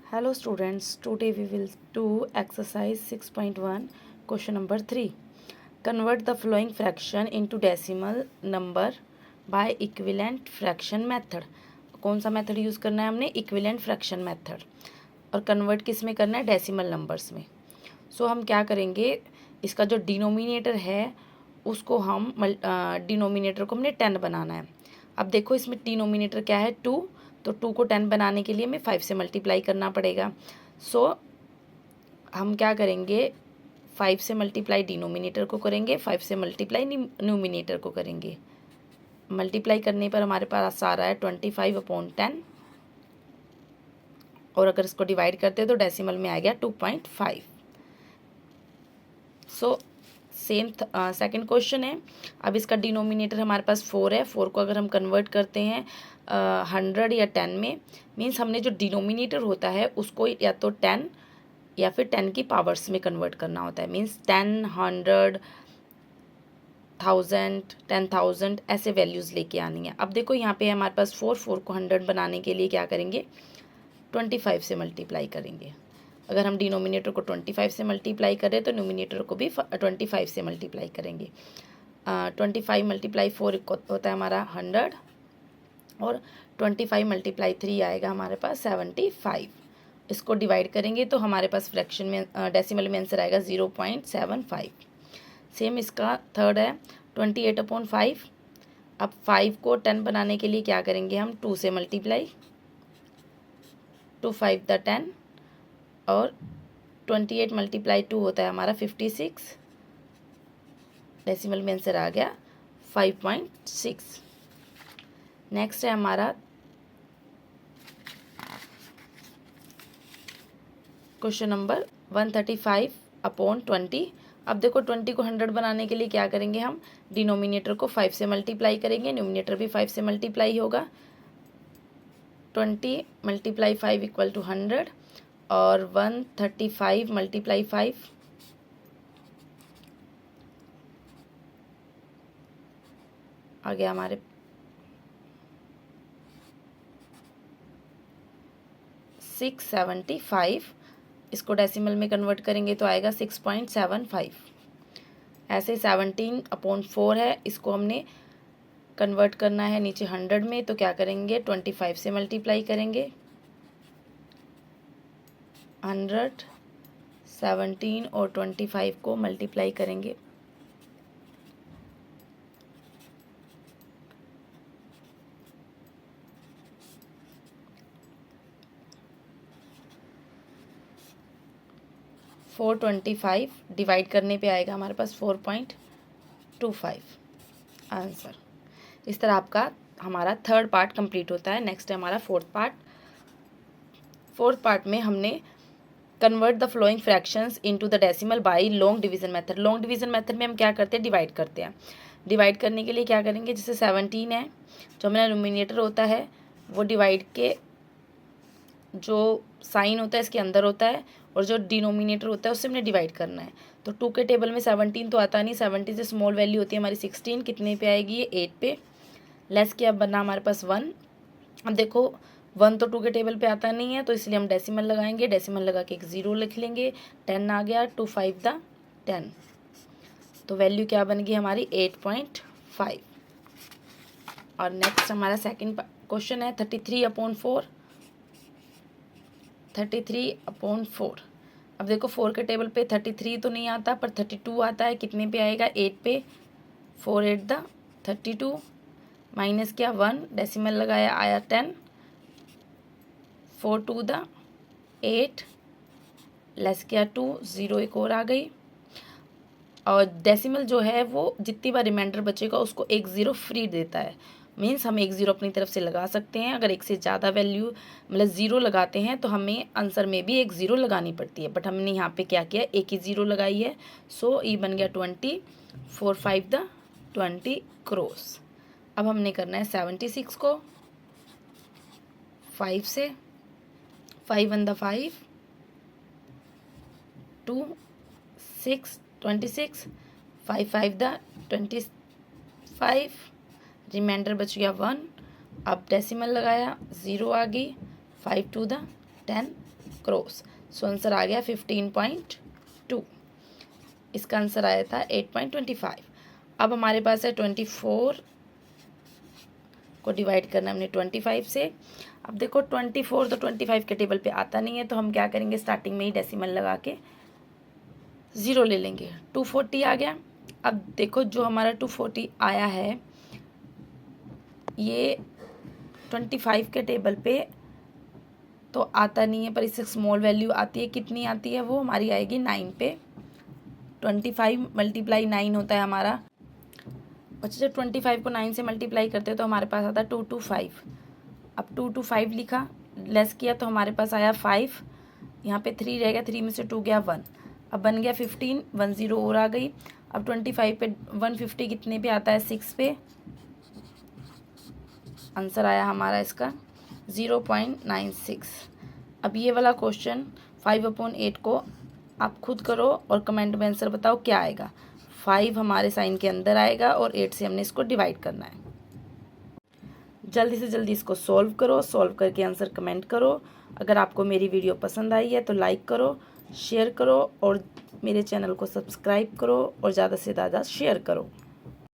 Hello students, today we will do exercise 6.1 question number 3. Convert the following fraction into decimal number by equivalent fraction method. कौन सा method use करना है हमने? Equivalent fraction method. और convert किस में करना है? डेसिमल नंबर्स में। सो हम क्या करेंगे, इसका जो डिनोमिनेटर है उसको हम डिनोमिनेटर को हमने 10 बनाना है। अब देखो इसमें डिनोमिनेटर क्या है? 2, तो 2 को 10 बनाने के लिए हमें 5 से मल्टीप्लाई करना पड़ेगा। सो हम क्या करेंगे, 5 से मल्टीप्लाई डिनोमिनेटर को करेंगे, 5 से मल्टीप्लाई न्यूमिनेटर को करेंगे। मल्टीप्लाई करने पर हमारे पास आ रहा है 25/10, और अगर इसको डिवाइड करते हैं तो डेसिमल में आ गया 2.5। सो सेम सेकंड क्वेश्चन है। अब इसका डिनोमिनेटर हमारे पास 4 है। 4 को अगर हम कन्वर्ट करते हैं 100 या 10 में, मीन्स हमने जो डिनोमिनेटर होता है उसको या तो 10 या फिर 10 की पावर्स में कन्वर्ट करना होता है। मीन्स 10, 100, 1000, 10,000 ऐसे वैल्यूज़ लेके आनी है। अब देखो यहाँ पे हमारे पास 4 को 100 बनाने के लिए क्या करेंगे, 25 से मल्टीप्लाई करेंगे। अगर हम डिनोमिनेटर को 25 से मल्टीप्लाई करें तो न्यूमिनेटर को भी 25 से मल्टीप्लाई करेंगे। 25 मल्टीप्लाई 4 होता है हमारा 100, और 25 मल्टीप्लाई 3 आएगा हमारे पास 75। इसको डिवाइड करेंगे तो हमारे पास फ्रैक्शन में डेसिमल में आंसर आएगा 0.75। सेम इसका थर्ड है 28/5। अब 5 को 10 बनाने के लिए क्या करेंगे हम, 2 से मल्टीप्लाई, 2 5 द 10, और 28 मल्टीप्लाई 2 होता है हमारा 56। डेसिमल में आंसर आ गया 5.6। नेक्स्ट है हमारा क्वेश्चन नंबर 135/20। अब देखो 20 को 100 बनाने के लिए क्या करेंगे हम, डिनोमिनेटर को 5 से मल्टीप्लाई करेंगे, न्यूमिनेटर भी 5 से मल्टीप्लाई होगा। 20 मल्टीप्लाई 5 इक्वल टू 100, और 135 मल्टीप्लाई 5 आ गया हमारे 675। इसको डेसिमल में कन्वर्ट करेंगे तो आएगा 6.75। ऐसे 17/4 है, इसको हमने कन्वर्ट करना है नीचे 100 में, तो क्या करेंगे, 25 से मल्टीप्लाई करेंगे। 100, 17 और 25 को मल्टीप्लाई करेंगे, फोर 25 डिवाइड करने पे आएगा हमारे पास 4.25 आंसर। इस तरह आपका हमारा थर्ड पार्ट कंप्लीट होता है। नेक्स्ट है हमारा फोर्थ पार्ट। फोर्थ पार्ट में हमने convert the following fractions into the decimal by long division method. Long division method में हम क्या करते हैं, डिवाइड करते हैं। डिवाइड करने के लिए क्या करेंगे, जैसे 17 है, जो हमारा न्यूमिनेटर होता है वो डिवाइड के जो साइन होता है इसके अंदर होता है, और जो डिनोमिनेटर होता है उससे हमने डिवाइड करना है। तो 2 के टेबल में 17 तो आता नहीं, 70 से स्मॉल वैल्यू होती है हमारी 16, कितने पे आएगी ये, 8 पे। लेस किया, बना हमारे पास 1। अब देखो 1 तो 2 के टेबल पे आता नहीं है, तो इसलिए हम डेसिमल लगाएंगे। डेसिमल लगा के एक 0 लिख लेंगे। 10 आ गया, 2 5 द 10, तो वैल्यू क्या बन गई हमारी 8.5। और नेक्स्ट हमारा सेकंड क्वेश्चन है 33/4। 33/4। अब देखो 4 के टेबल पे 33 तो नहीं आता, पर 32 आता है। कितने पे आएगा, 8 पे। 4 8 द 32, माइनस किया 1, डेसिमल लगाया आया 10, 4 2 द 8, लेस किया 2, 0 एक और आ गई। और डेसिमल जो है वो जितनी बार रिमाइंडर बचेगा उसको एक 0 फ्री देता है। मीन्स हम एक 0 अपनी तरफ से लगा सकते हैं। अगर एक से ज़्यादा वैल्यू मतलब 0 लगाते हैं तो हमें आंसर में भी एक 0 लगानी पड़ती है, बट हमने यहाँ पे क्या किया, एक ही 0 लगाई है। सो ई बन गया 20, 4 5 द 20 क्रॉस। अब हमने करना है 76 को 5 से, 5 1 द 5, 2 6 26, 5 5 द 25, रिमाइंडर बच गया 1। अब डेसिमल लगाया, 0 आ गई, 5 2 द 10 क्रॉस। सो आंसर आ गया 15.2। इसका आंसर आया था 8.25। अब हमारे पास है 24 को डिवाइड करना हमने 25 से। अब देखो 24 तो 25 के टेबल पे आता नहीं है, तो हम क्या करेंगे, स्टार्टिंग में ही डेसिमल लगा के 0 ले लेंगे। 240 आ गया। अब देखो जो हमारा 240 आया है ये 25 के टेबल पे तो आता नहीं है, पर इससे स्मॉल वैल्यू आती है। कितनी आती है वो हमारी आएगी 9 पे। 25 × 9 होता है हमारा। अच्छा जब 25 को 9 से मल्टीप्लाई करते हैं तो हमारे पास आता है 225। अब 225 लिखा, लेस किया तो हमारे पास आया 5। यहाँ पे 3 रह गया, 3 में से 2 गया 1। अब बन गया 15, 1 0 और आ गई। अब 25 पे 150 कितने पे आता है, 6 पे। आंसर आया हमारा इसका 0.96। अब ये वाला क्वेश्चन 5/8 को आप खुद करो और कमेंट में आंसर बताओ क्या आएगा। 5 हमारे साइन के अंदर आएगा और 8 से हमने इसको डिवाइड करना है। जल्दी से जल्दी इसको सॉल्व करो, सॉल्व करके आंसर कमेंट करो। अगर आपको मेरी वीडियो पसंद आई है तो लाइक करो, शेयर करो और मेरे चैनल को सब्सक्राइब करो और ज़्यादा से ज़्यादा शेयर करो।